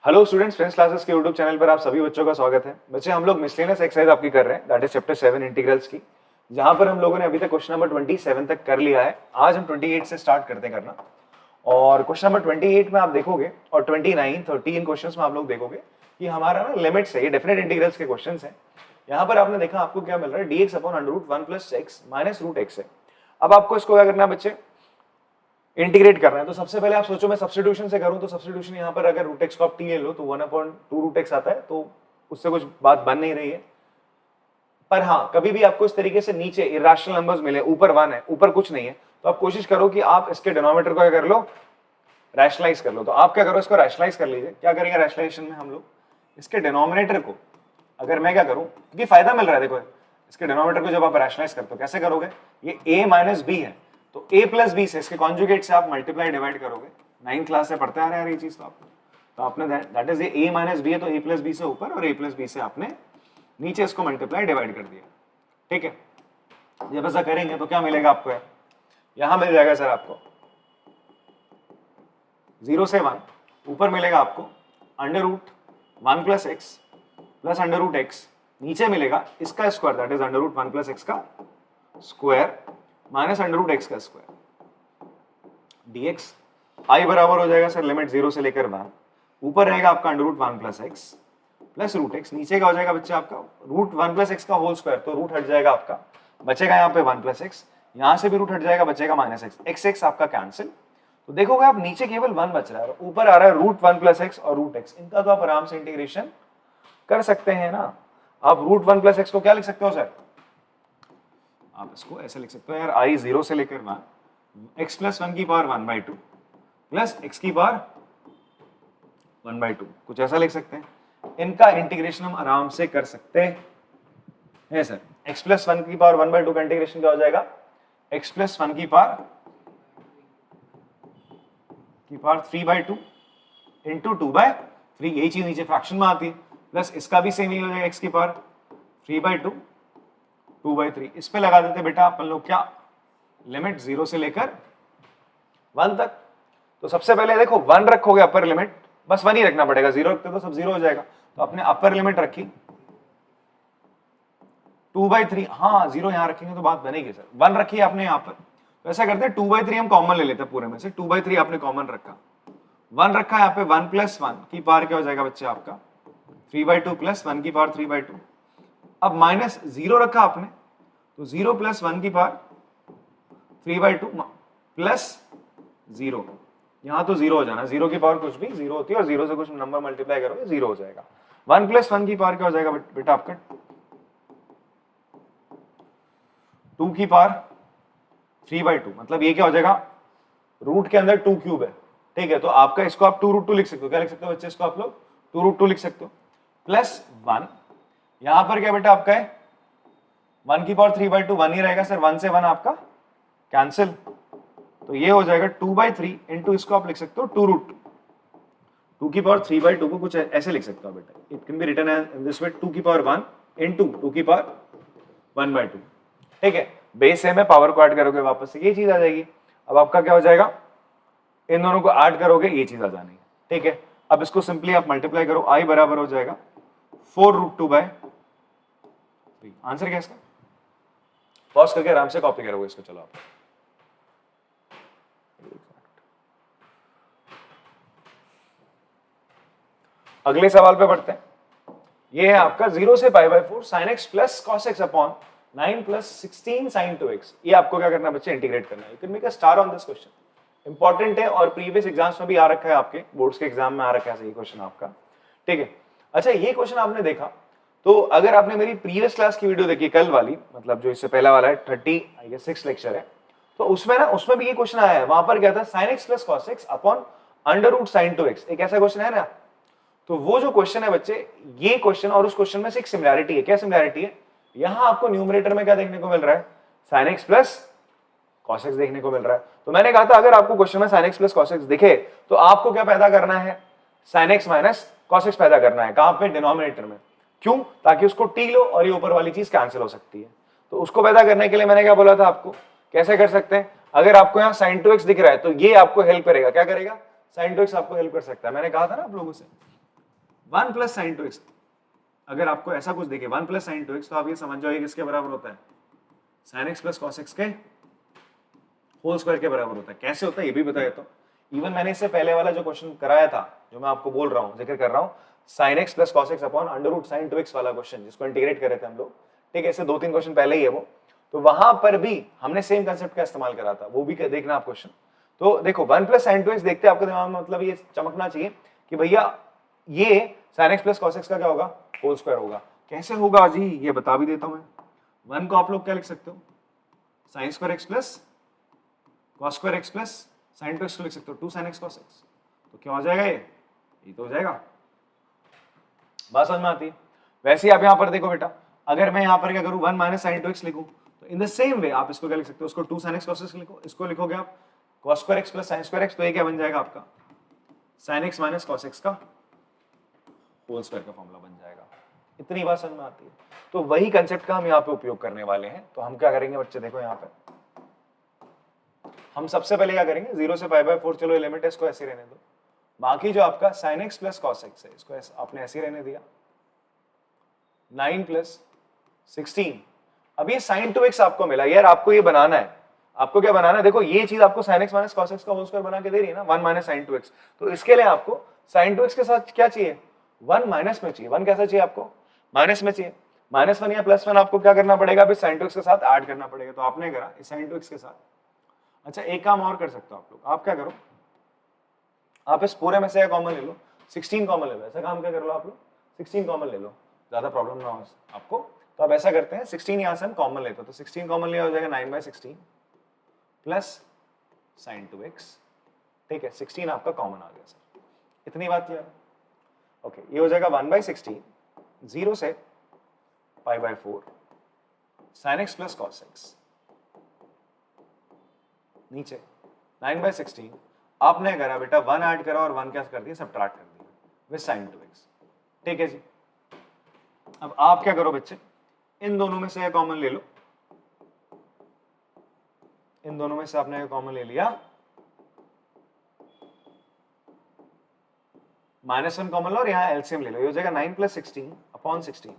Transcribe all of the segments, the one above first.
Hello students, friends classes के YouTube channel पर आप सभी बच्चों का स्वागत है। बच्चे, हम लोग मिसलेनियस एक्सरसाइज आपकी कर रहे हैं, दैट इज चैप्टर 7 इंटीग्रल्स की, जहां पर हम लोगों ने अभी तक क्वेश्चन नंबर 27 तक कर लिया है। आज हम 28 से स्टार्ट करते हैं करना, और क्वेश्चन नंबर 28 में आप देखोगे और 29, 30 क्वेश्चंस में आप लोग देखोगे कि हमारा ना लिमिट्स है, ये डेफिनेट इंटीग्रल्स के क्वेश्चंस हैं। यहाँ पर आपने देखा आपको क्या मिल रहा है, dx upon √1 + x minus √x है। अब आपको इसको क्या करना है बच्चे, इंटीग्रेट करना है। तो सबसे पहले आप सोचो मैं सब्स्टिट्यूशन से करूं, तो सब्स्टिट्यूशन यहाँ पर अगर √x को आप t ले लो तो 1/2 √x आता है, तो उससे कुछ बात बन नहीं रही है। पर हाँ, कभी भी आपको इस तरीके से नीचे इरेशनल नंबर्स मिले, ऊपर 1 है ऊपर कुछ नहीं है, तो आप कोशिश करो कि आप इसके डिनोमिनेटर को क्या कर लो, रैशनलाइज कर लो। तो आप क्या करो, इसको रैशनलाइज कर लीजिए। क्या करेंगे रैशनलाइजेशन में हम लोग, इसके डिनोमिनेटर को अगर मैं क्या करूं, क्योंकि फायदा मिल रहा है, देखो इसके डिनोमिनेटर को जब आप रैशनलाइज करते हो कैसे करोगे, ये a - b है, तो a + b से इसके कॉन्जुगेट से आप मल्टीप्लाई डिवाइड करोगे। 9th क्लास से पढ़ते आ रहे हैं यार ये चीज, तो आपने दैट इज ये a - b है, तो a + b से ऊपर और a + b से आपने नीचे इसको मल्टीप्लाई डिवाइड कर दिया। ठीक है, जब ऐसा करेंगे तो क्या मिलेगा आपको, यहां मिल जाएगा सर आपको 0 से 1, ऊपर मिलेगा आपको √1 + x प्लस √x, नीचे मिलेगा इसका स्क्वायर, दैट इज √1 + x का स्क्वायर माइनस √x का स्क्वायर dx। i बराबर हो जाएगा सर लिमिट 0 से लेकर 1, ऊपर रहेगा आपका √1 + x प्लस √x, नीचे का हो जाएगा बच्चे आपका √1 + x का होल स्क्वायर, तो रूट हट जाएगा आपका, बचेगा यहाँ पे 1 + x, यहाँ से भी रूट हट जाएगा, बचेगा -x, x आपका कैंसिल। तो देखोगे आप नीचे केवल 1 बच रहा है, ऊपर आ रहा है √1 + x और √x, इनका तो आप आराम से इंटीग्रेशन कर सकते हैं ना। आप √1 + x को क्या लिख सकते हो सर, आप इसको ऐसे लिख सकते हो यार, i 0 से लेकर 1 x + 1 की पावर 1/2 प्लस x की पावर 1/2, कुछ ऐसा लिख सकते हैं। इनका इंटीग्रेशन हम आराम से कर सकते हैं सर। x + 1 की पावर 1/2 का इंटीग्रेशन क्या हो जाएगा, x + 1 की पावर 3/2 इंटू 2/3, यही चीज नीचे फ्रैक्शन में आती है, प्लस इसका भी सेम ही हो जाएगा, x की पावर 3/2 2/3। इस पे लगा देते बेटा अपन लोग क्या, लिमिट 0 से लेकर 1 तक। तो सबसे पहले देखो 1 रखोगे अपर लिमिट, बस 1 ही रखना पड़ेगा, 0 रखते तो सब 0 हो जाएगा। तो अपने अपर लिमिट रखी 2/3, हाँ 0 यहां रखेंगे तो बात बनेगी सर। 1 रखी आपने यहाँ पर, तो ऐसा करते हैं 2/3 हम कॉमन ले लेते हैं पूरे में से, 2/3 आपने कॉमन रखा, 1 रखा यहाँ पे, 1 + 1 की पावर क्या हो जाएगा बच्चे आपका 3/2 प्लस 1 की पावर 3/2। अब -0 रखा आपने, तो 0 + 1 की पावर 3/2 प्लस 0, यहां तो 0 हो जाना, 0 की पावर कुछ भी 0 होती है, और 0 से कुछ नंबर मल्टीप्लाई करोगे 0 हो जाएगा। 1 + 1 की पावर क्या हो जाएगा बेटा आपका 2 की पावर 3/2, मतलब ये क्या हो जाएगा, रूट के अंदर 2³ है। ठीक है, तो आपका इसको आप 2√2 लिख सकते हो। क्या लिख सकते हो बच्चे, इसको आप लोग 2√2 लिख सकते हो, प्लस 1, यहां पर क्या बेटा आपका है 1 की पावर 3/2, 1 ही रहेगा सर, 1 से 1 आपका कैंसिल, तो ये हो जाएगा 2/3 इंटू इसको आप लिख सकते हो 2√2। 2 की पावर 3/2 को कुछ ऐसे लिख सकते हो बेटा, it can be written in this way, 2 की पावर 1 इंटू 2 की पावर 1/2। ठीक है, बेस सेम है, पावर को ऐड करोगे वापस से ये चीज आ जाएगी। अब आपका क्या हो जाएगा, इन दोनों को ऐड करोगे ये चीज आ जानी है। ठीक है, अब इसको सिंपली आप मल्टीप्लाई करो, i बराबर हो जाएगा 4√2/3। आंसर क्या इसका, पॉज करके आराम से कॉपी करोगे इसको। चलो आप अगले सवाल पे बढ़ते हैं। ये है आपका 0 से π/4 sin x plus cos x upon 9 + 16 sin 2x। ये आपको क्या करना है बच्चे, इंटीग्रेट करना है। You can make a star on this question, important है और प्रीवियस एग्जाम्स में भी आ रखा है, आपके बोर्ड्स के एग्जाम में आ रखा है ये क्वेश्चन आपका। ठीक है, अच्छा ये क्वेश्चन आपने देखा, तो अगर आपने मेरी प्रीवियस क्लास की वीडियो देखी कल वाली, मतलब जो इससे पहला वाला है 36 लेक्चर है, तो उसमें भी ये क्वेश्चन आया है। वहां पर क्या था, sin x plus cos x upon √sin 2x, एक ऐसा क्वेश्चन है ना। तो वो जो क्वेश्चन है बच्चे, ये क्वेश्चन और उस क्वेश्चन में से एक सिमिलैरिटी है। क्या सिमिलैरिटी है, यहां आपको न्यूमरेटर में क्या देखने को मिल रहा है, sin x plus cos x देखने को मिल रहा है। तो मैंने कहा था अगर आपको क्वेश्चन में sin x plus cos x दिखे तो आपको क्या पैदा करना है, sin x minus cos x पैदा करना है। कहां पे, डिनोमिनेटर में। क्यों, ताकि उसको t लो और ये ऊपर वाली चीज कैंसिल हो सकती है। तो उसको पैदा करने के लिए मैंने क्या बोला था आपको, कैसे कर सकते हैं, अगर आपको यहाँ sin 2x दिख रहा है तो ये आपको हेल्प करेगा। क्या करेगा, sin 2x आपको हेल्प कर सकता है। मैंने कहा था ना आप लोगों से, 1 प्लस साइन 2x, अगर आपको ऐसा कुछ देखे 1 प्लस साइन 2x, तो आप ये समझ जाओ ये किसके बराबर होता है, sign x plus cos x के होल स्क्वायर के बराबर होता है। कैसे होता है ये भी बता देता हूं। इवन मैंने इससे पहले वाला जो क्वेश्चन कराया था, जो मैं आपको बोल रहा हूँ, जिक्र कर रहा हूँ, sine x plus cos x upon under root sine 2x वाला क्वेश्चन, जिसको इंटीग्रेट कर रहे थे हम लोग, ठीक है, ऐसे 2-3 क्वेश्चन पहले ही है वो, तो वहां पर भी हमने सेम कंसेप्ट का इस्तेमाल करा था, वो भी देखना आप क्वेश्चन। तो देखो 1 प्लस साइन 2x देखते आपके दिमाग में मतलब ये चमकना चाहिए कि भैया ये sign x plus cos x का क्या होगा, होल स्क्वायर होगा। कैसे होगा जी, ये बता भी देता हूं मैं। 1 को आप लोग क्या लिख सकते हो, sine square x plus cos square x plus sign 2x को लिख सकते हो 2 साइन एक्स कॉस एक्स। तो क्या हो जाएगा, ये तो हो जाएगा। बात समझ में आती है। वैसे ही आप यहां पर देखो बेटा, अगर मैं यहां पर क्या करूं 1 माइनस साइन 2x लिखूं, तो इन द सेम वे आप इसको क्या लिख सकते हो, उसको 2 sin x cos x लिखो, इसको लिखोगे आप cos square x plus sin square x, तो ये क्या बन जाएगा आपका sin x minus cos x का होल स्क्वायर का फॉर्मूला बन जाएगा। इतनी बात समझ में आती है। तो वही कंसेप्ट का हम यहाँ पे उपयोग करने वाले हैं। तो हम क्या करेंगे बच्चे, देखो यहाँ पे हम सबसे पहले क्या करेंगे, 0 से π/4, चलो लिमिट है, इसको ऐसे रहने दो। बाकी जो आपका sin x plus cos x है, इसको आपने ऐसे रहने दिया, 9 प्लस 16। अब ये sin 2x आपको मिला यार, आपको ये बनाना है, आपको क्या बनाना है, देखो ये चीज आपको sin x minus cos x का होल स्क्वायर बना के दे रही है ना, 1 माइनस sin 2x। तो इसके लिए आपको sin 2x के साथ क्या चाहिए, 1 माइनस में चाहिए। 1 कैसा चाहिए आपको, माइनस में चाहिए। -1 या +1 आपको क्या करना पड़ेगा, अभी sin 2x के साथ ऐड करना पड़ेगा। तो आपने करा इस sin 2x के साथ। अच्छा एक काम और कर सकते हो आप लोग, आप क्या करो, आप इस पूरे में से कॉमन ले लो, 16 कॉमन ले लो। ऐसा काम क्या कर लो आप लोग, 16 कॉमन ले लो, ज्यादा प्रॉब्लम ना हो आपको। तो अब ऐसा करते हैं, 16 यहां से हम कॉमन लेते हैं, तो 16 कॉमन लिया हो जाएगा 9/16 प्लस sin 2x, ठीक है, 16 आपका कॉमन आ गया सर। इतनी बात क्लियर, ओके। ये हो जाएगा 1/16 0 से π/4 sin x plus cos x, नीचे 9/16 आपने करा बेटा 1 ऐड करा और 1 क्या कर दिया, सब्ट्रैक्ट कर दिया विद sin 2x, ठीक है जी। अब आप क्या करो बच्चे, इन दोनों में से कॉमन ले लो, इन दोनों में से आपने कॉमन ले लिया, -1 कॉमन लो और यहाँ एलसीएम ले लो, ये हो जाएगा 9 + 16 अपॉन 16।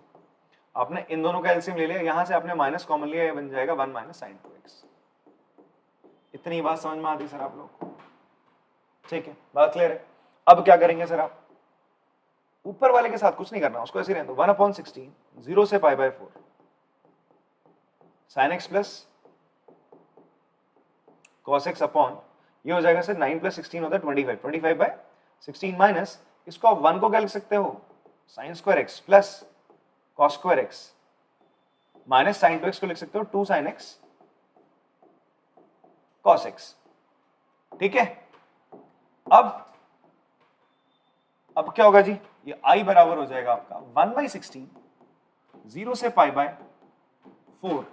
आपने इन दोनों का एलसीएम ले लिया, यहां से आपने माइनस कॉमन लिया, ये बन जाएगा 1 माइनस sin 2x। इतनी बात समझ में आती सर आप लोग, ठीक है, बात क्लियर है। अब क्या करेंगे सर, आप ऊपर वाले के साथ कुछ नहीं करना, उसको ऐसे रहने दो, 1/16 0 से π/4 sin x plus cos x upon, ये हो जाएगा सर 9 + 16 होता है 25, 25/16 माइनस, इसको आप 1 को क्या लिख सकते हो, sin square x plus cos square x minus sin 2x को लिख सकते हो 2 sin x cos x, ठीक है। अब क्या होगा जी, ये i बराबर हो जाएगा आपका 1/16 0 से π/4।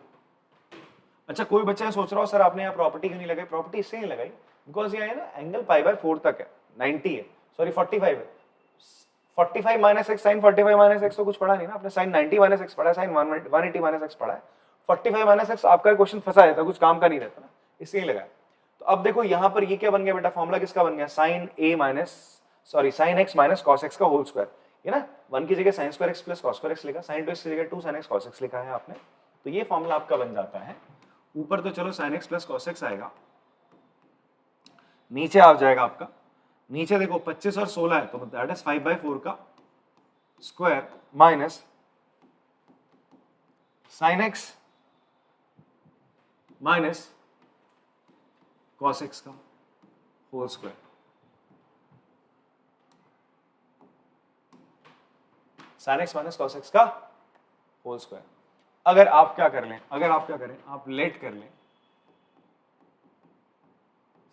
अच्छा कोई बच्चा सोच रहा हो सर आपने यहाँ प्रॉपर्टी क्यों नहीं लगाई, प्रॉपर्टी इससे नहीं लगाई बिकॉज ये ना एंगल π/4 तक है, 90 है, सॉरी 45 है। 45 minus x sine 45 minus x तो कुछ पढ़ा नहीं ना आपने, साइन 90 माइनस एक्स पढ़ा है, साइन 180 माइनस एक्स पढ़ा है, 45 माइनस एक्स आपका क्वेश्चन फंसा रहता, कुछ काम का नहीं रहता ना, इसलिए लगाया। तो अब देखो यहाँ पर ये क्या बन गया बेटा, फॉर्मूला किसका बन गया, sine x minus cos x का होल स्क्वायर, ये ना 1 की जगह sine square x plus cos square x लिखा, साइन 2x की जगह 2 sin x cos x लिखा है आपने, तो ये फॉर्मूला आपका बन जाता है। ऊपर तो चलो sin x plus cos x आएगा, नीचे आ जाएगा आपका, नीचे देखो 25 और 16 है, तो दैट इज 5/4 का square minus sin x minus cos x का whole square. sin x minus cos x का होल स्क्वायर। अगर आप क्या करें, आप लेट कर लें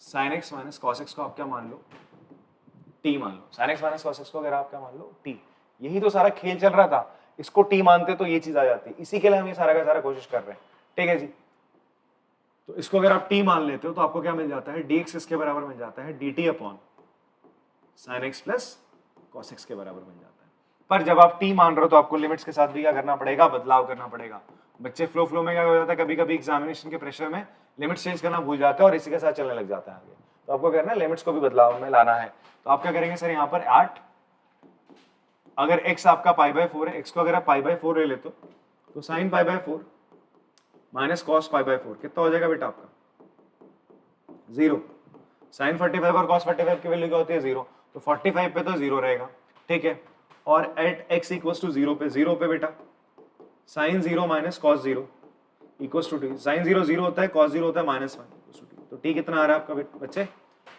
sin x minus cos x को आप क्या मान लो, t मान लो, sin x minus cos x को अगर आप क्या मान लो, t। यही तो सारा खेल चल रहा था, इसको t मानते तो ये चीज आ जाती, इसी के लिए हम ये सारा का सारा कोशिश कर रहे हैं, ठीक है जी। तो इसको अगर आप t मान लेते हो तो आपको क्या मिल जाता है, dx इसके बराबर मिल जाता है dt upon sin x plus cos x के बराबर मिल जाता है। पर जब आप t मान रहे हो तो आपको लिमिट्स के साथ भी क्या करना पड़ेगा, बदलाव करना पड़ेगा। बच्चे फ्लो में क्या हो जाता है, कभी कभी एग्जामिनेशन के प्रेशर में लिमिट्स चेंज करना भूल जाते हैं और इसी के साथ चलने लग जाता है आगे। तो आपको करना है लिमिट्स को भी बदलाव में लाना है। तो आप क्या करेंगे सर, यहाँ पर अगर x आपका पाई बाय 4 है, x को अगर आप पाई बाय 4 ले लेते हो तो sine pi by 4 minus cos pi by 4 कितना हो जाएगा बेटा आपका? 0। साइन 45 और कॉस 45 की वैल्यू क्या होती है? 0। तो 45 पे तो 0 रहेगा, ठीक है। और एट x इक्वल्स टू 0 पे, 0 पे बेटा sine 0 minus cos 0 equals to t। Sine 0 0 होता है, कॉस 0 होता है -1 इक्वल्स टू t। तो t कितना आ रहा है आपका बच्चे?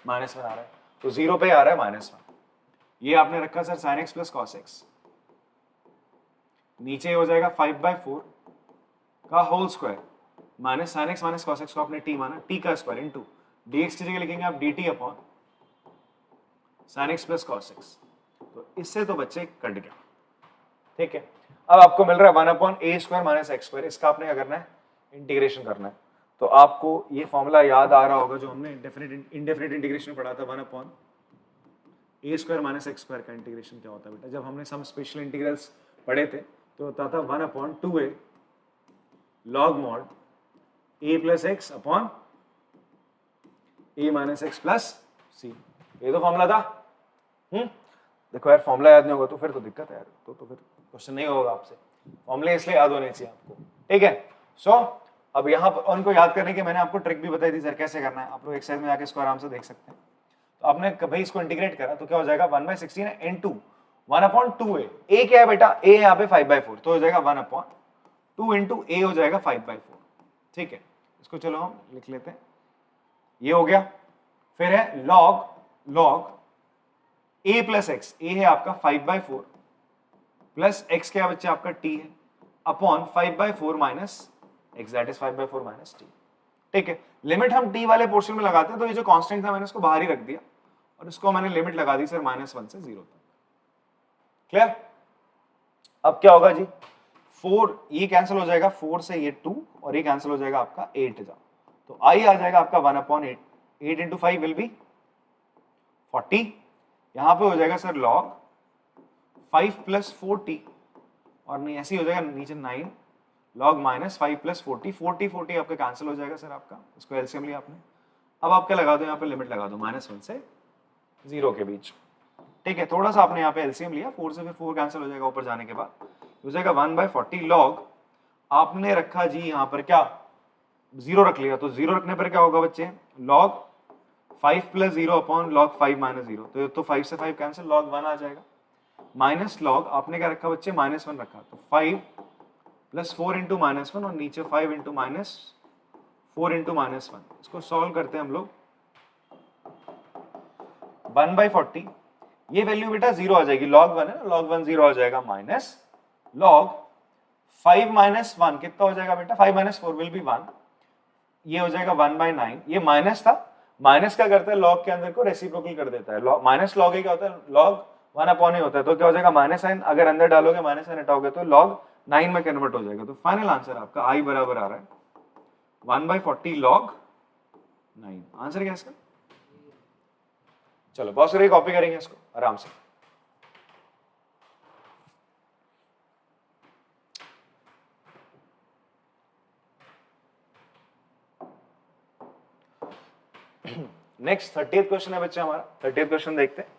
-1 आ रहा है। तो 0 पे आ रहा है -1। ये आपने रखा sir sin x plus cos x, नीचे हो जाएगा 5/4 का whole square minus sin x minus cos x को आपने t माना, t का स्क्वायर इनटू dx की जगह लिखेंगे आप dt upon sin x plus cos x। तो इससे तो बच्चे कट गया, ठीक है। अब आपको मिल रहा है 1/a² माइनस x स्क्वायर। इसका आपने क्या करना है? इंटीग्रेशन करना है। तो आपको ये फॉर्मूला याद आ रहा होगा जो हमने इंडेफिनिट इंटीग्रेशन पढ़ा था, 1/a² माइनस x स्क्वायर का इंटीग्रेशन क्या होता है बेटा? जब हमने सम स्पेशल इंटीग्रल्स पढ़े थे तो होता था 1/2a log mod a plus x upon a minus x plus c. ये तो फॉर्मूला था। देखो यार, फॉर्मूला याद नहीं होगा तो फिर तो दिक्कत है यार, तो फिर क्वेश्चन नहीं होगा आपसे। फॉर्मूले इसलिए याद होने चाहिए आपको, ठीक है। सो अब यहाँ पर उनको याद करने की मैंने आपको ट्रिक भी बताई थी सर कैसे करना है। आप लोग एक्सरसाइज में जाके इसको आराम से देख सकते हैं। तो आपने कभी इसको इंटीग्रेट करा तो क्या हो जाएगा? 1/16 है इनटू 1/2a। a क्या है बेटा? a है यहाँ पे 5/4, तो हो जाएगा 1/2 इंटू a हो जाएगा 5/4, ठीक है। इसको चलो हम लिख लेते हैं, ये हो गया। फिर है log a plus x. a है आपका 5/4 प्लस x क्या बच्चे आपका t है upon 5/4 minus x, that is 5/4 minus t, ठीक है। लिमिट हम t वाले पोर्शन में लगाते हैं तो ये जो कांस्टेंट था मैंने इसको बाहर ही रख दिया और इसको मैंने लिमिट लगा दी सर -1 से 0 तक। क्लियर? अब क्या होगा जी? 4 ये कैंसिल हो जाएगा, 4 से ये 2 और ये कैंसिल हो जाएगा आपका 8 जा, तो i आ जाएगा आपका 1/8। 8 इंटू 5 विल बी 40। यहां पे हो जाएगा सर log 5 प्लस 4t, और नहीं ऐसे ही हो जाएगा नीचे 9 log माइनस 5 प्लस 40। 40 आपका कैंसिल हो जाएगा सर आपका, इसको एलसीएम लिया आपने। अब आप क्या लगा दो? यहाँ पे लिमिट लगा दो -1 से 0 के बीच, ठीक है। थोड़ा सा आपने यहाँ पे एलसीएम लिया, 4 से फिर 4 कैंसिल हो जाएगा ऊपर जाने के बाद, हो जाएगा 1/40 log आपने रखा जी यहाँ पर क्या 0 रख लिया, तो 0 रखने पर क्या होगा बच्चे? log 5 plus 0 upon log 5 minus 0, तो 5 से 5 कैंसिल, log 1 आ जाएगा। माइनस log आपने क्या रखा बच्चे? -1 रखा, तो 5 प्लस 4 इंटू -1 और नीचे 5 इंटू -4 इंटू -1। इसको सॉल्व करते हैं हम लोग। 1/40 ये वैल्यू बेटा 0 आ जाएगी, log 1 है ना, log 1 0 आ जाएगा, माइनस log 5 माइनस 1 कितना हो जाएगा बेटा? 5 माइनस 4 विल बी 1, ये हो जाएगा 1/9। ये माइनस था, माइनस क्या करता है? log के अंदर को रेसिप्रोकल कर देता है। माइनस log क्या होता है? log 1/8 होता है, तो क्या हो जाएगा? माइनस साइन अगर अंदर डालोगे, माइनस साइन हटाओगे तो log 9 में कन्वर्ट हो जाएगा। तो फाइनल आंसर आपका i बराबर आ रहा है 1/40 log 9। आंसर क्या है इसका? चलो बहुत सारी कॉपी करेंगे इसको आराम से। नेक्स्ट 30th क्वेश्चन है बच्चे हमारा। 30th क्वेश्चन देखते हैं।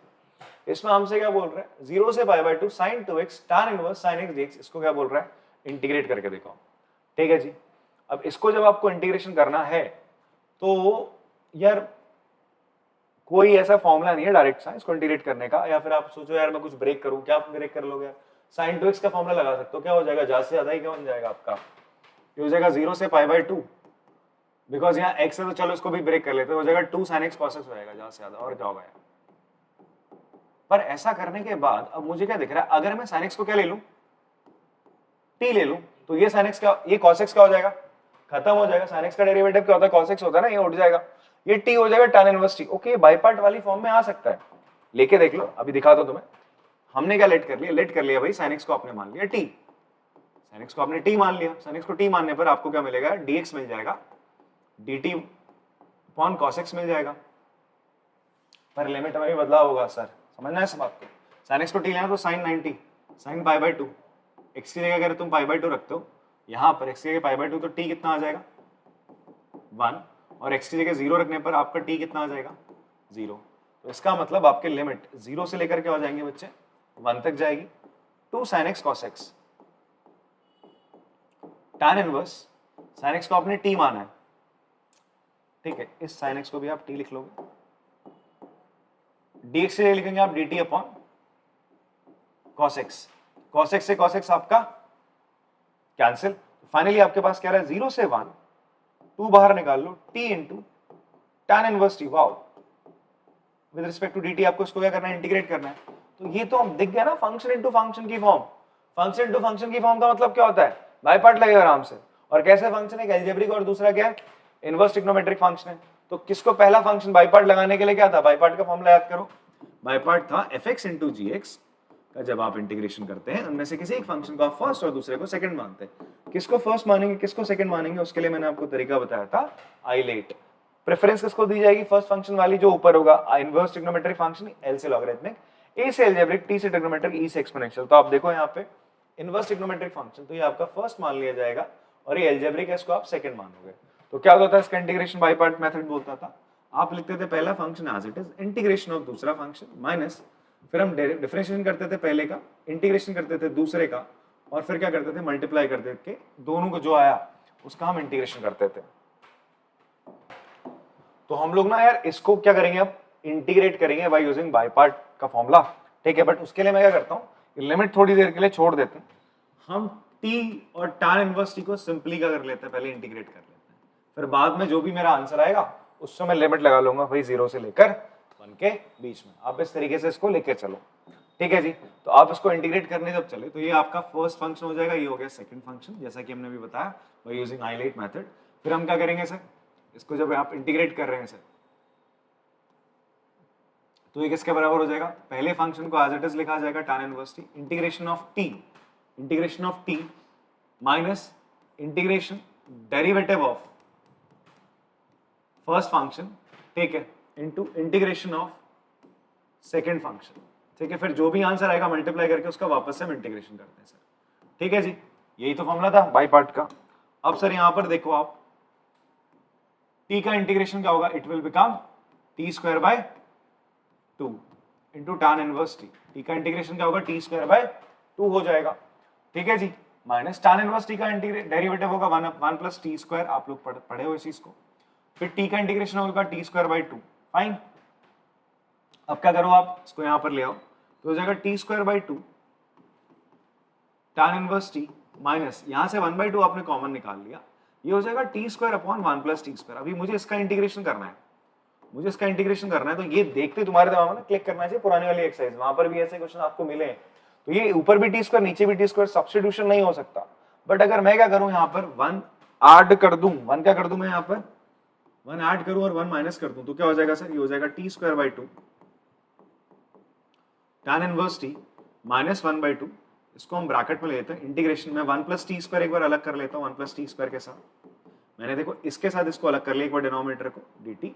इसमें हमसे क्या बोल रहा है? 0 से π/2 sin 2x tan inverse sin x dx। इसको क्या बोल रहा है? इंटीग्रेट करके देखो, ठीक है जी। अब इसको जब आपको इंटीग्रेशन करना है तो यार कोई ऐसा फॉर्मूला नहीं है डायरेक्ट सा इसको इंटीग्रेट करने का, या फिर आप सोचो यार मैं कुछ ब्रेक करूं, क्या आप ब्रेक कर लोगे? sin 2x का फॉर्मूला लगा सकते हो, क्या हो जाएगा? ज्यादा से ज्यादा ही क्या बन जाएगा आपका? ये हो जाएगा 0 से π/2, बिकॉज यहाँ x है तो चलो इसको भी ब्रेक कर लेते हैं, हो जाएगा 2 sin x cos x हो जाएगा ज्यादा से ज्यादा, और क्या होगा यार? पर ऐसा करने के बाद अब मुझे क्या दिख रहा है? अगर मैं sin x को क्या ले लूं? t ले लूं, तो ये sin x का, ये cos x क्या हो जाएगा? खत्म हो जाएगा। sin x का डेरिवेटिव क्या होता है? cos x होता है ना, ये उठ जाएगा, ये t हो जाएगा tan inverse t। Okay, by part वाली फॉर्म में आ सकता है, लेके देख लो, अभी दिखा दो तुम्हें। हमने क्या लेट कर लिया? लेट कर लिया भाई sin x को आपने मान लिया t, sin x को आपने t मान लिया। sin x को t मानने पर आपको क्या मिलेगा? dx मिल जाएगा, dt अपॉन cos x मिल जाएगा। पर लिमिट में भी बदलाव होगा सर, समझना है इस बात को। sin x को t लेना तो sin 90 sin π/2, x की जगह अगर तुम π/2 रखते हो यहाँ पर x की जगह π/2 तो t कितना आ जाएगा? 1, और x की जगह 0 रखने पर आपका t कितना आ जाएगा? 0। तो इसका मतलब आपके लिमिट 0 से लेकर क्या हो जाएंगे बच्चे? 1 तक जाएगी। 2 sin x cos x। tan inverse sin x को आपने t माना है, ठीक है, इस sin x को भी आप t लिख लोगे, dx से लिखेंगे आप dt upon cos x। cos x से cos x आपका कैंसिल, फाइनली आपके पास क्या रहा है 0 से 1, 2 बाहर निकाल लो, t into tan inverse t। Wow, with respect to dt आपको इसको क्या करना है, इंटीग्रेट करना है। तो ये तो दिख गया ना फंक्शन इनटू फंक्शन की फॉर्म। फंक्शन इनटू फंक्शन की फॉर्म का मतलब क्या होता है, बाय पार्ट लगेगा आराम से। और कैसे फंक्शन है, अलजेब्रिक और दूसरा क्या है, इनवर्स ट्रिग्नोमेट्रिक फंक्शन है। तो किसको पहला फंक्शन बाय पार्ट लगाने के लिए क्या था, बाय पार्ट का फॉर्मूला याद करो, बाय पार्ट था fx इंटू gx का, जब आप इंटीग्रेशन करते हैं उनमें से किसी एक फंक्शन को आप फर्स्ट और दूसरे को सेकंड मानते हैं। किसको फर्स्ट मानेंगे किसको सेकंड मानेंगे, उसके लिए मैंने आपको तरीका बताया था आइलेट। प्रेफरेंस किसको दी जाएगी, फर्स्ट फंक्शन वाली जो ऊपर होगा, इनवर्स ट्रिग्नोमेट्रिक फंक्शन, एल से लॉगरिथमिक, ए से अलजेब्रिक, टी से ट्रिग्नोमेट्रिक, ई से एक्सपोनेंशियल। तो आप देखो यहाँ पे इनवर्स ट्रिग्नोमेट्रिक फंक्शन, तो ये आपका फर्स्ट मान लिया जाएगा और ये अलजेब्रिक है, इसको आप सेकंड मानोगे। तो क्या होता था, इसका इंटीग्रेशन बाय पार्ट मेथड बोलता था। आप लिखते थे पहला function as it is, integration of दूसरा फंक्शन माइनस, फिर हम डिफरेंशिएशन करते थे पहले का, इंटीग्रेशन करते थे दूसरे का, और फिर क्या करते थे, मल्टीप्लाई करते थे दोनों को, जो आया उसका हम इंटीग्रेशन करते थे। तो हम लोग ना यार इसको क्या करेंगे, अब इंटीग्रेट करेंगे बाय यूजिंग बाय पार्ट का फॉर्मूला, ठीक है। बट उसके लिए मैं क्या करता हूँ, लिमिट थोड़ी देर के लिए छोड़ देते हैं, हम t और tan इनवर्स t को सिंपली क्या कर लेते हैं, पहले इंटीग्रेट कर लेते हैं, फिर बाद में जो भी मेरा आंसर आएगा उससे मैं लिमिट लगा लूंगा भाई 0 से लेकर 1 के बीच में। आप इस तरीके से इसको लेके चलो, ठीक है जी। तो आप इसको इंटीग्रेट करने जब चले तो ये आपका फर्स्ट फंक्शन हो जाएगा, ये हो गया सेकंड फंक्शन, जैसा कि हमने भी बताया बाय यूजिंग आइलेट मेथड। फिर हम क्या करेंगे सर, इसको जब आप इंटीग्रेट कर रहे हैं सर, तो ये किसके बराबर हो जाएगा, पहले फंक्शन को एज इट इज लिखा जाएगा tan inverse t, integration of t minus integration derivative of first function, ठीक है, into integration of second function, ठीक है। फिर जो भी आंसर आएगा मल्टीप्लाई करके उसका वापस से हम इंटीग्रेशन करते हैं सर, ठीक है जी। यही तो फॉर्मूला था बाय पार्ट का। अब सर यहां पर देखो आप, t का इंटीग्रेशन क्या होगा, it will become t square by 2 into tan inverse t। t का इंटीग्रेशन क्या होगा, t स्क्वायर बाय 2 हो जाएगा, ठीक है जी, माइनस tan इनवर्स t का डेरिवेटिव होगा 1 प्लस t स्क्वायर, आप लोग पढ़े हो इस चीज को। फिर t का इंटीग्रेशन होगा t स्क्वायर बाय 2, फाइन। अब क्या करो, आप इसको यहां पर ले आओ, तो हो जाएगा t square by 2 tan inverse t minus, यहां से 1/2 आपने कॉमन निकाल लिया, ये हो जाएगा t square upon 1 plus t square. अभी मुझे इसका इंटीग्रेशन करना है, तो ये देखते तुम्हारे दिमाग में ना क्लिक करना चाहिए पुरानी वाली एक्सरसाइज, वहां पर भी ऐसे क्वेश्चन आपको मिले, तो ये ऊपर भी टी स्क्वायर नीचे भी टी स्क्वायर, सब्स्टिट्यूशन नहीं हो सकता। बट अगर मैं क्या करूं, यहाँ पर 1 ऐड कर दूं, 1 क्या कर दूं मैं यहाँ पर 1 ऐड करूं और 1 माइनस कर दूं, तो क्या हो जाएगा सर, ये हो जाएगा T square by 2 tan inverse t minus 1/2, इसको हम ब्रैकेट में लेते हैं, इंटीग्रेशन में 1 प्लस टी स्क्वायर एक बार अलग कर लेता हूँ, 1 प्लस टी स्क्वायर के साथ मैंने देखो इसके साथ इसको अलग कर लिया एक बार डिनोमिनेटर को dt,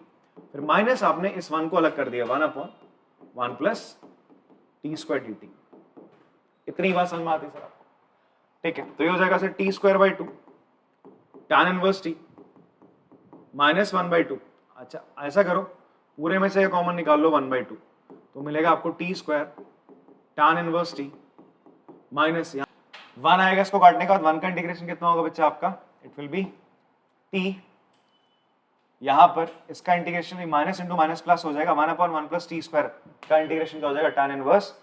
फिर माइनस आपने इस 1 को अलग कर दिया 1 upon 1 plus T square dt। इतनी बात समझ में आती है सर आपको, ठीक है। तो ये हो जाएगा sir T square by 2 tan inverse t minus 1/2। अच्छा ऐसा करो, पूरे में से कॉमन निकाल लो 1/2, तो मिलेगा आपको T square tan inverse t minus 1 आएगा, इसको काटने के बाद 1 का इंटीग्रेशन कितना होगा बच्चा आपका, इट विल बी t, यहां पर इसका इंटीग्रेशन भी माइनस इंटू माइनस प्लस हो जाएगा, 1 अपॉन 1 प्लस टी स्क्वायर का इंटीग्रेशन क्या हो जाएगा, tan इनवर्स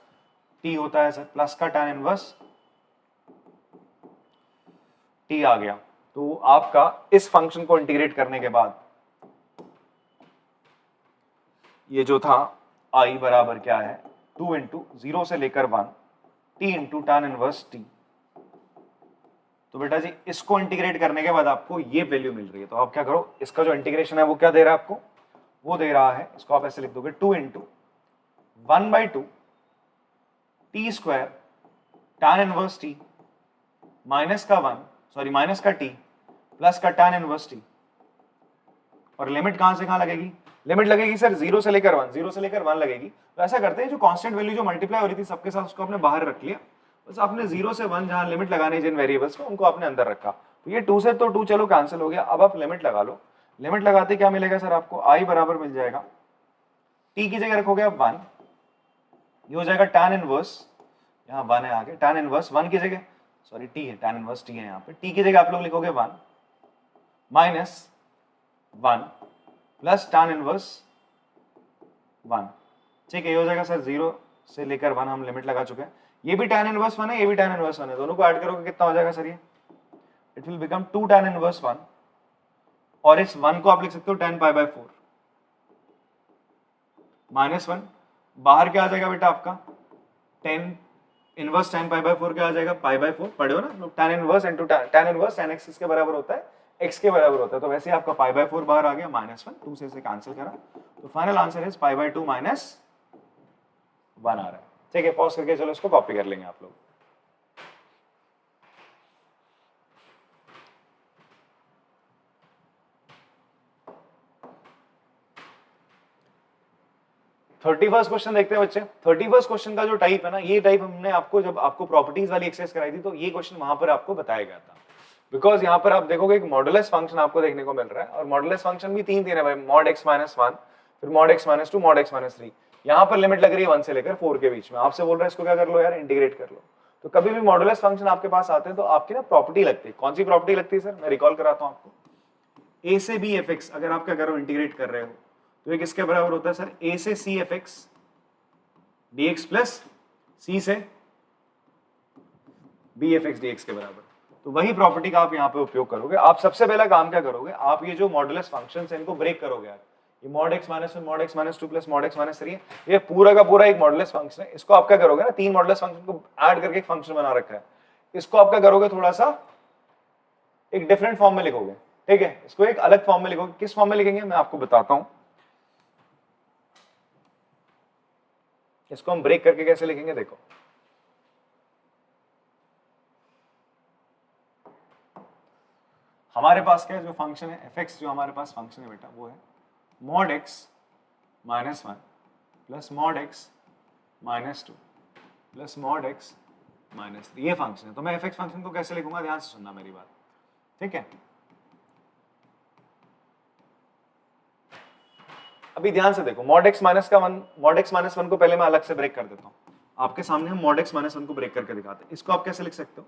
t होता है सर, प्लस का tan इनवर्स t आ गया। तो आपका इस फंक्शन को इंटीग्रेट करने के बाद ये जो था i बराबर क्या है 2 इंटू 0 से लेकर 1 t into tan inverse t। तो बेटा जी इसको इंटीग्रेट करने के बाद आपको ये वैल्यू मिल रही है, तो आप क्या करो, इसका जो इंटीग्रेशन है वो क्या दे रहा है आपको, वो दे रहा है, इसको आप ऐसे लिख दोगे 2 into 1/2 T square tan inverse t minus का t प्लस का tan इनवर्स t, और लिमिट कहां से कहां लगेगी, लिमिट लगेगी सर 0 से लेकर 1, 0 से लेकर 1 लगेगी। तो ऐसा करते हैं, जो कांस्टेंट वैल्यू जो मल्टीप्लाई हो रही थी सबके साथ उसको आपने बाहर रख लिया, बस आपने 0 से 1 जहां लिमिट लगाने जिन वेरिएबल्स को उनको आपने अंदर रखा। तो ये 2 से तो 2 चलो कैंसिल हो गया, अब आप लिमिट लगा लो, लिमिट लगाते क्या मिलेगा सर आपको, i बराबर मिल जाएगा t की जगह रखोगे आप 1, ये हो जाएगा tan इनवर्स यहाँ 1 है आगे, tan इनवर्स 1 की जगह, सॉरी t है, tan इनवर्स t है यहाँ पे, t की जगह आप लोग लिखोगे 1 माइनस 1 प्लस tan इनवर्स 1, ठीक है। ये हो जाएगा सर 0 से लेकर 1 हम लिमिट लगा चुके हैं। ये भी tan इनवर्स 1 है, ये भी tan इनवर्स 1 है, दोनों को ऐड करोगे कितना हो जाएगा सर ये? It will become 2 tan inverse 1, और इस 1 को आप लिख सकते हो tan पाई बाय 4 माइनस 1, बाहर क्या आ जाएगा बेटा आपका tan inverse tan pi by 4 क्या आ जाएगा? पाई बाय 4 पढ़े हो ना लोग, tan inverse into tan inverse tan x किसके बराबर होता है? x के बराबर होता है, तो वैसे आपका पाई बाय 4 बाहर आ गया, माइनस 1, 2 से इसे कैंसिल करा, तो final answer is pi by 2 minus 1 आ रहा है, ठीक है। पॉज करके चलो इसको कॉपी कर लेंगे आप लोग। थर्टी फर्स्ट क्वेश्चन देखते हैं बच्चे। 31st क्वेश्चन का जो टाइप है ना, ये टाइप हमने आपको जब आपको प्रॉपर्टीज वाली एक्सरसाइज कराई थी तो ये क्वेश्चन वहां पर आपको बताया गया था, बिकॉज यहाँ पर आप देखोगे एक मॉडुलस फंक्शन आपको देखने को मिल रहा है, और मॉडुलस फंक्शन भी तीन है भाई, मॉड x माइनस 1, फिर mod x minus 2, mod x minus 3। यहाँ पर लिमिट लग रही है 1 से लेकर 4 के बीच में, आपसे बोल रहा है इसको क्या कर लो यार, इंटीग्रेट कर लो। तो कभी भी मॉडुलस फंक्शन आपके पास आते हैं तो आपकी ना प्रॉपर्टी लगती है, कौन सी प्रॉपर्टी लगती है सर, मैं रिकॉल कराता हूँ आपको। a से b fx अगर आप क्या करो इंटीग्रेट कर रहे हो तो ये किसके बराबर होता है सर? a से c fx dx plus c से b fx dx के बराबर। तो वही प्रॉपर्टी का आप यहाँ पे उपयोग करोगे। आप सबसे पहला काम क्या करोगे, आप ये जो मॉडुलस फंक्शंस हैं इनको ब्रेक करोगे यार। ये mod x minus 1, mod x minus 2 plus mod x minus 3 ये पूरा का पूरा एक मॉडुलस फंक्शन है। इसको आप क्या करोगे ना, तीन मॉडुलस फंक्शन को ऐड करके एक फंक्शन बना रखा है, इसको आप क्या करोगे थोड़ा सा एक डिफरेंट फॉर्म में लिखोगे, ठीक है। इसको एक अलग फॉर्म में लिखोगे, किस फॉर्म में लिखेंगे मैं आपको बताता हूं। इसको हम ब्रेक करके कैसे लिखेंगे देखो, हमारे पास क्या है जो फंक्शन है fx, जो हमारे पास फंक्शन है बेटा वो है mod x minus 1 plus mod x minus 2 plus mod x minus 3, ये फंक्शन है। तो मैं fx फंक्शन को कैसे लिखूंगा, ध्यान से सुनना मेरी बात, ठीक है। अभी ध्यान से देखो, मॉड x माइनस 1 को पहले मैं अलग से ब्रेक कर देता हूं, आपके सामने हम मॉड x माइनस 1 को ब्रेक करके दिखाते हैं। इसको आप कैसे लिख सकते हो,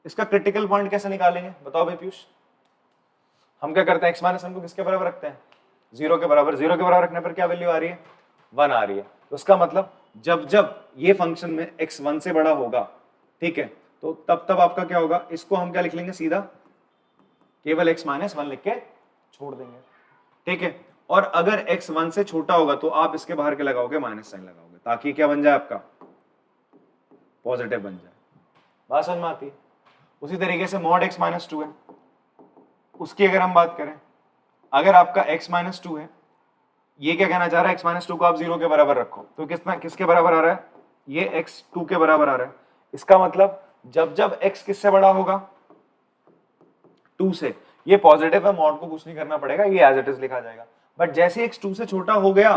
इसका क्रिटिकल पॉइंट कैसे निकालेंगे बताओ भाई पीयूष। हम क्या करते हैं, x माइनस 1 को किसके बराबर रखते हैं? 0 के बराबर। 0 के बराबर रखने पर क्या वैल्यू आ रही है? 1 आ रही है। तो उसका मतलब जब जब ये फंक्शन में x 1 से बड़ा होगा, ठीक है, तो तब तब आपका क्या होगा, इसको हम क्या लिख लेंगे सीधा, केवल x माइनस 1 लिख के छोड़ देंगे, ठीक है। और अगर x 1 से छोटा होगा तो आप इसके बाहर के लगाओगे माइनस साइन लगाओगे, ताकि क्या बन जाए आपका पॉजिटिव बन जाए। बात समझ में आती है। उसी तरीके से मॉड x माइनस 2 है, उसकी अगर हम बात करें, अगर आपका x माइनस 2 है, ये क्या कहना चाह रहा है, x माइनस 2 को आप 0 के बराबर रखो, तो किसके बराबर आ रहा है, ये x 2 के बराबर आ रहा है। इसका मतलब जब जब x किससे बड़ा होगा, 2 से, ये पॉजिटिव है, मॉड को कुछ नहीं करना पड़ेगा, ये एज इट इज लिखा जाएगा। बट जैसे x 2 से छोटा हो गया,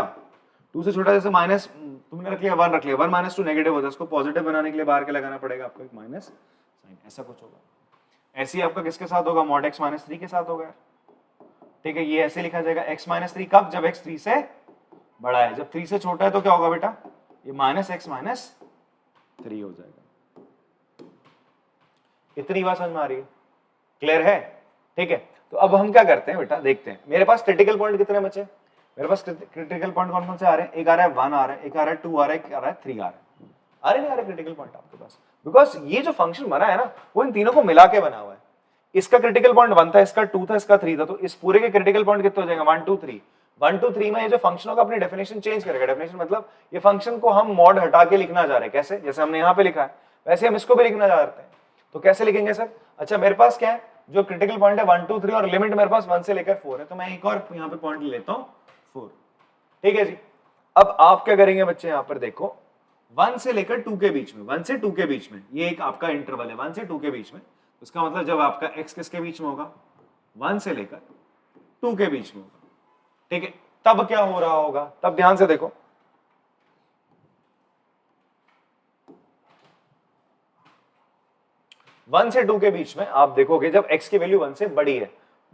2 से छोटा जैसे माइनस तुमने रख लिया 1 रख लिया, 1 माइनस 2 नेगेटिव होता है, इसको पॉजिटिव बनाने के लिए बाहर के लगाना पड़ेगा आपको एक माइनस साइन, ऐसा कुछ होगा। ऐसे ही आपका किसके साथ होगा, मॉड x माइनस 3 के साथ होगा, ठीक है। ये ऐसे लिखा जाएगा x माइनस 3 कब, जब x 3 से बड़ा है। जब 3 से छोटा है तो क्या होगा बेटा, ये माइनस x माइनस 3 हो जाएगा। इतनी बात समझ में आ रही है, क्लियर है, ठीक है। तो अब हम क्या करते हैं बेटा, देखते हैं मेरे पास क्रिटिकल पॉइंट कितने बचे। मेरे पास क्रिटिकल पॉइंट कौन कौन से आ रहे हैं, एक आ रहा है 1 आ रहा है, एक आ रहा है 2 आ रहा है, एक आ रहा है 3 आ रहा है। आ रहे नहीं आ रहे क्रिटिकल पॉइंट आपके पास, बिकॉज ये जो फंक्शन बना है ना वो इन तीनों को मिला के बना हुआ है। इसका क्रिटिकल पॉइंट 1 था, इसका 2 था, इसका 3 था, तो इस पूरे के क्रिटिकल पॉइंट कितने हो जाएगा, 1 2 3। 1 2 3 में ये जो फंक्शन होगा अपनी डेफिनेशन चेंज करेगा। डेफिनेशन मतलब ये फंक्शन को हम मॉड हटा के लिखना जा रहे हैं, कैसे, जैसे हमने यहाँ पे लिखा है वैसे हम इसको भी लिखना जा रहे हैं। तो कैसे लिखेंगे सर, अच्छा मेरे पास क्या है, जो क्रिटिकल पॉइंट है 1 2 3 और लिमिट मेरे पास 1 से लेकर 4 है, तो मैं एक और यहाँ पे पॉइंट ले लेता हूँ 4, ठीक है जी। अब आप क्या करेंगे बच्चे, यहाँ पर देखो 1 से लेकर 2 के बीच में, 1 से 2 के बीच में ये एक आपका इंटरवल है, 1 से 2 के बीच में। उसका मतलब जब आपका x किसके बीच में होगा, 1 से लेकर 2 के बीच में होगा, ठीक है, तब क्या हो रहा होगा, तब ध्यान से देखो, वन से 2 के बीच में आप देखोगे जब x की वैल्यू 1 से बड़ी है,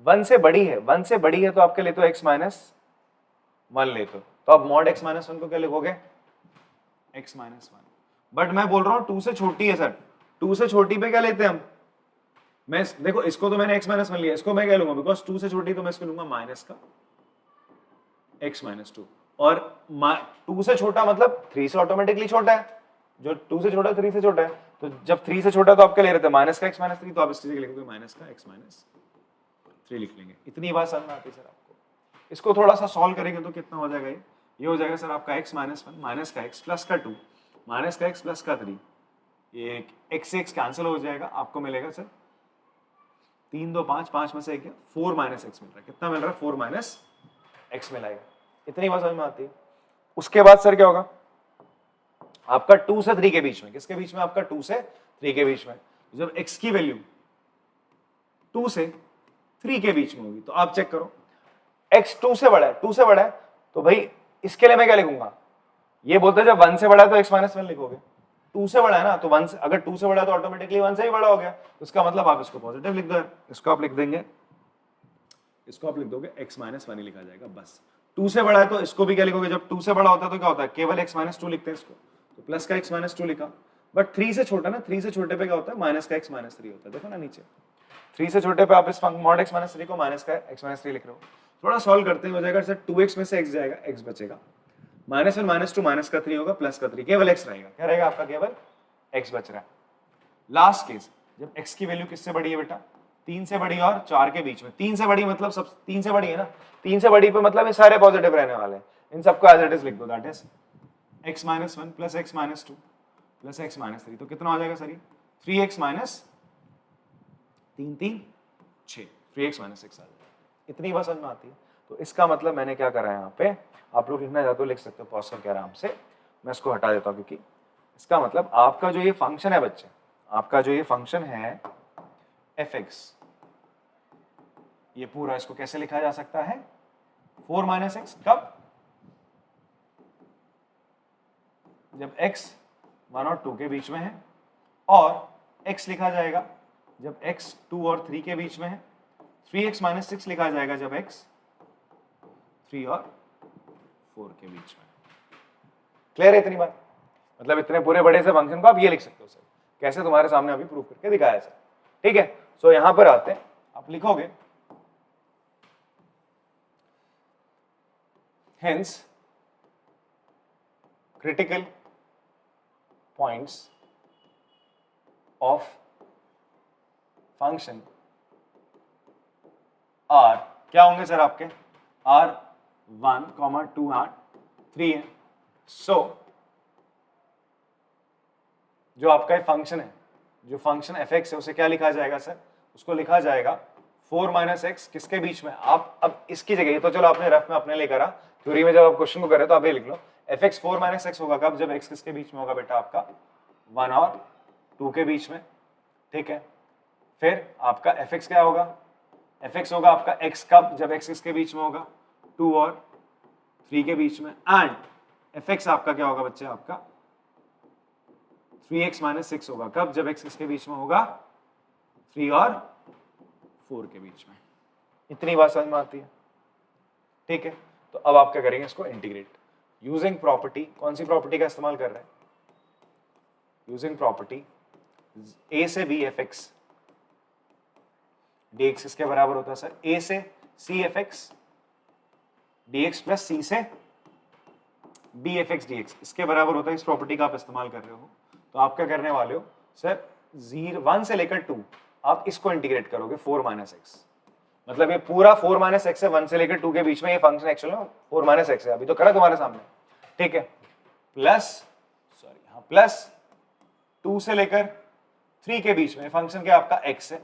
1 से बड़ी है, 1 से बड़ी है तो आपके लिए तो x माइनस 1 लेते हो, तो अब मॉड x माइनस 1 को क्या लिखोगे, x माइनस 1। बट मैं बोल रहा हूँ 2 से छोटी है सर, 2 से छोटी पे क्या लेते हैं हम, मैं देखो इसको तो मैंने x माइनस वन लिया, इसको मैं क्या लूंगा, बिकॉज 2 से छोटी तो मैं इसको लूंगा माइनस का x माइनस 2, और 2 से छोटा मतलब 3 से ऑटोमेटिकली छोटा है, जो 2 से छोटा 3 से छोटा है, तो जब 3 से छोटा तो आप क्या ले रहे थे माइनस का x माइनस 3, तो आप इस चीज लिखोगे माइनस का x माइनस 3 लिख लेंगे। इतनी बात समझ में आती है सर आपको। इसको थोड़ा सा सॉल्व करेंगे तो कितना हो जाएगा, ये हो जाएगा सर आपका x माइनस 1 माइनस का x प्लस का 2 माइनस का x प्लस का 3, ये x से x कैंसिल हो जाएगा, आपको मिलेगा सर 3 2 5, 5 में से 1 4 माइनस x मिल रहा है, कितना मिल रहा है 4 माइनस x मिलाएगा। इतनी बात समझ में आती है। उसके बाद सर क्या होगा, आपका 2 से 3 के बीच में, किसके बीच में, आपका 2 से 3 के बीच में, जब x की वैल्यू 2 से 3 के बीच में होगी तो आप चेक करो x 2 से बड़ा है, 2 से बड़ा है, तो भाई इसके लिए मैं क्या लिखूंगा, ये बोलते हैं जब 1 से बड़ा है तो x माइनस 1 लिखोगे, 2 से बड़ा है ना, तो 1 से, अगर 2 से बड़ा है तो ऑटोमेटिकली 1 से ही बड़ा हो गया, उसका मतलब आप इसको पॉजिटिव लिख दो, इसको आप लिख देंगे, इसको आप लिख दोगे x माइनस 1 ही लिखा जाएगा बस। 2 से बड़ा है तो इसको भी क्या लिखोगे, जब 2 से बड़ा होता है तो क्या होता है, केवल x माइनस 2 लिखते हैं इसको, तो प्लस का x माइनस 2 लिखा, बट 3 से छोटा ना, 3 से छोटे पे क्या होता है माइनस का x माइनस 3 होता है, देखो ना नीचे 3 से छोटे पे आप इस मॉड x माइनस 3 को माइनस का x माइनस 3 लिख रहे हो। थोड़ा सॉल्व करते हैं, हो जाएगा सर 2x में से x जाएगा, x बचेगा, माइनस 1 माइनस 2 माइनस का 3 होगा, प्लस का 3, केवल x रहेगा, क्या रहेगा आपका, केवल x बच रहा है। लास्ट केस, जब x की वैल्यू किससे बड़ी है बेटा, 3 से बड़ी और 4 के बीच में, 3 से बड़ी मतलब सब 3 से बड़ी है ना, 3 से बड़ी पे मतलब ये सारे पॉजिटिव रहने वाले हैं, इन सबको एज इट इज लिख दो, that is x minus 1 plus x minus 2 plus x minus 3, तो कितना हो जाएगा सर ये 3x माइनस 3 3 6, 3x माइनस 6 आ जाएगा। इतनी बात समझ में आती है। तो इसका मतलब मैंने क्या करा है यहाँ पे, आप लोग लिखना चाहते हो लिख सकते हो पॉज करके आराम से, मैं इसको हटा देता हूँ, क्योंकि इसका मतलब आपका जो ये फंक्शन है बच्चे, आपका जो ये फंक्शन है fx, ये पूरा इसको कैसे लिखा जा सकता है 4 माइनस एक्स, कब, जब x 1 और 2 के बीच में है, और x लिखा जाएगा जब x 2 और 3 के बीच में है, 3x माइनस 6 लिखा जाएगा जब x 3 और 4 के बीच में। क्लियर है इतनी बात, मतलब इतने पूरे बड़े से फंक्शन को आप ये लिख सकते हो सर, कैसे तुम्हारे सामने अभी प्रूफ करके दिखाया सर, ठीक है। सो यहां पर आते हैं, आप लिखोगे hence critical points of function are क्या होंगे सर आपके, R1, 2, R3 है। सो जो आपका फंक्शन है, जो फंक्शन fx है उसे क्या लिखा जाएगा सर, उसको लिखा जाएगा 4 माइनस एक्स, किसके बीच में, आप अब इसकी जगह, ये तो चलो आपने रफ में अपने ले करा, थ्योरी में जब आप क्वेश्चन को कर रहे हो तो आप ये लिख लो fx 4 माइनस एक्स होगा कब, जब x किसके बीच में होगा बेटा आपका 1 और 2 के बीच में, ठीक है। फिर आपका fx क्या होगा, fx होगा आपका x कब, जब x किसके बीच में होगा 2 और 3 के बीच में, एंड fx आपका क्या होगा बच्चे, आपका 3x माइनस 6 होगा कब, जब x किसके बीच में होगा 3 और 4 के बीच में। इतनी बात समझ में आती है, ठीक है। तो अब आप क्या करेंगे, इसको इंटीग्रेट यूजिंग प्रॉपर्टी, कौन सी प्रॉपर्टी का इस्तेमाल कर रहे हैं, यूजिंग प्रॉपर्टी a से b fx dx किसके बराबर होता है सर, a से c fx dx plus c से b fx dx इसके बराबर होता है, इस प्रॉपर्टी का आप इस्तेमाल कर रहे हो। तो आप क्या करने वाले हो सर, 1 से लेकर 2 आप इसको इंटीग्रेट करोगे 4 माइनस एक्स, मतलब ये पूरा 4 माइनस एक्स है, 1 से लेकर 2 के बीच में, ये फंक्शन एक्चुअली 4 माइनस एक्स है, अभी तो करा तुम्हारे सामने, ठीक है। प्लस सॉरी, हाँ, प्लस 2 से लेकर 3 के बीच में फंक्शन क्या आपका x है,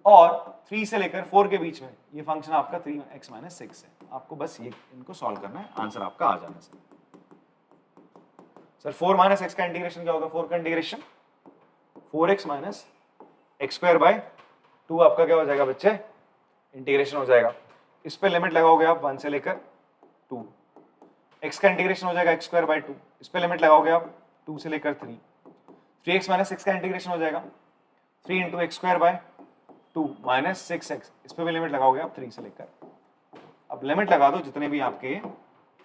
और 3 से लेकर 4 के बीच में ये फंक्शन आपका 3x माइनस 6 है। आपको बस ये इनको सॉल्व करना है, आंसर आपका आ जाना सर 4 माइनस एक्स का इंटीग्रेशन क्या होगा, 4 का integration 4x minus x square by 2 आपका क्या हो जाएगा बच्चे, इंटीग्रेशन हो जाएगा, इस पे लिमिट लगाओगे आप 1 से लेकर 2, x का इंटीग्रेशन हो जाएगा x स्क्वायर बाय 2, इस पे लिमिट लगाओगे आप 2 से लेकर 3, 3x माइनस 6 का इंटीग्रेशन हो जाएगा 3 into x square by 2 minus 6x, इस पे भी लिमिट लगाओगे आप 3 से लेकर, अब लिमिट लगा दो जितने भी आपके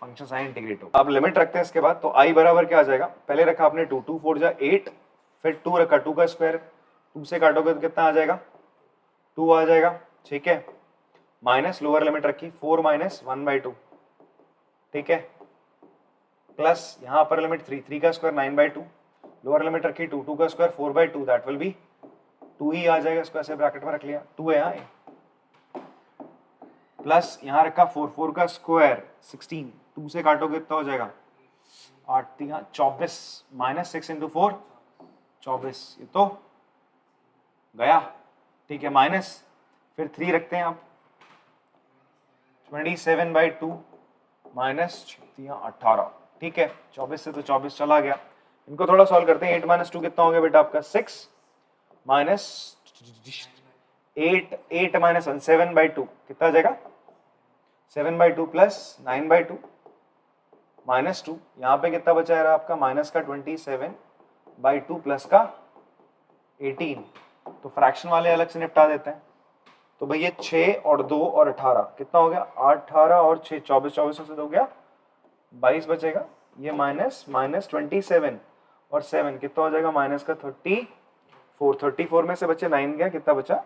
फंक्शन साइन इंटीग्रेट होगा। अब लिमिट रखते हैं इसके बाद, तो आई बराबर क्या आ जाएगा, पहले रखा आपने 2, 2 4 जा 8, फिर 2 रखा, 2 का स्क्वायर 2 से काटोगे तो कितना आ जाएगा, 2 आ जाएगा, ठीक है, माइनस लोअर लिमिट रखी 4 माइनस 1/2, ठीक है, प्लस यहाँ अपर लिमिट 3, 3 का स्क्वायर 9/2, लोअर लिमिट रखी 2, 2 का स्क्वायर 4/2, दैट विल बी 2 ही आ जाएगा, इसको ऐसे ब्रैकेट में रख लिया, 2 है यहाँ, प्लस यहाँ रखा 4, 4 का स्क्वायर 16, 2 से काटोगे कितना हो जाएगा 8, 3 24, माइनस 6 इंटू 4 24, ये तो गया, ठीक है, माइनस फिर 3 रखते हैं आप 27/2 माइनस 18, ठीक है, 24 से तो 24 चला गया। इनको थोड़ा सॉल्व करते हैं, 8 माइनस 2 कितना हो गया बेटा आपका 6 माइनस 8 माइनस 1 7/2 कितना आ जाएगा 7/2 प्लस 9/2 माइनस 2, यहाँ पे कितना बचा है आपका माइनस का 27/2 प्लस का 18, तो फ्रैक्शन वाले अलग से निपटा देते हैं। तो भैया 6 और 2 और 18 कितना हो गया 18 और 6 24, 24 से हो गया 22 बचेगा, ये माइनस 27 और 7 कितना हो जाएगा माइनस का 34, 34 में से बचे 9 गया, कितना बचा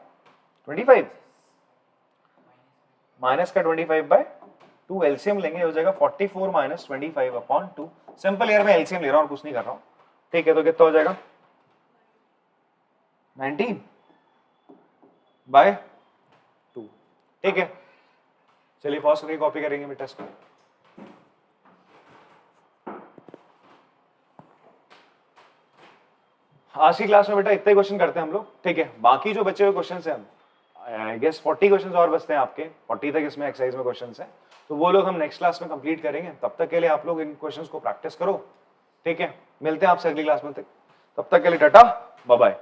25, माइनस का 25/2, एलसीएम लेंगे हो जाएगा 44 माइनस 25/2, सिंपल यार मैं एलसीएम ले रहा हूँ, कुछ नहीं कर रहा हूँ, ठीक है, तो कितना हो जाएगा 19/2, ठीक है। चलिए पॉज करके कॉपी करेंगे बेटा इसको। आज की क्लास में बेटा इतने क्वेश्चन करते हैं हम लोग, ठीक है, बाकी जो बचे हुए क्वेश्चन हैं आई गेस 40 क्वेश्चन और बचते हैं आपके, 40 तक इसमें एक्सरसाइज में क्वेश्चन हैं, तो वो लोग हम नेक्स्ट क्लास में कंप्लीट करेंगे। तब तक के लिए आप लोग इन क्वेश्चंस को प्रैक्टिस करो, ठीक है, मिलते हैं आपसे अगली क्लास में, तब तक के लिए टाटा बाय बाय।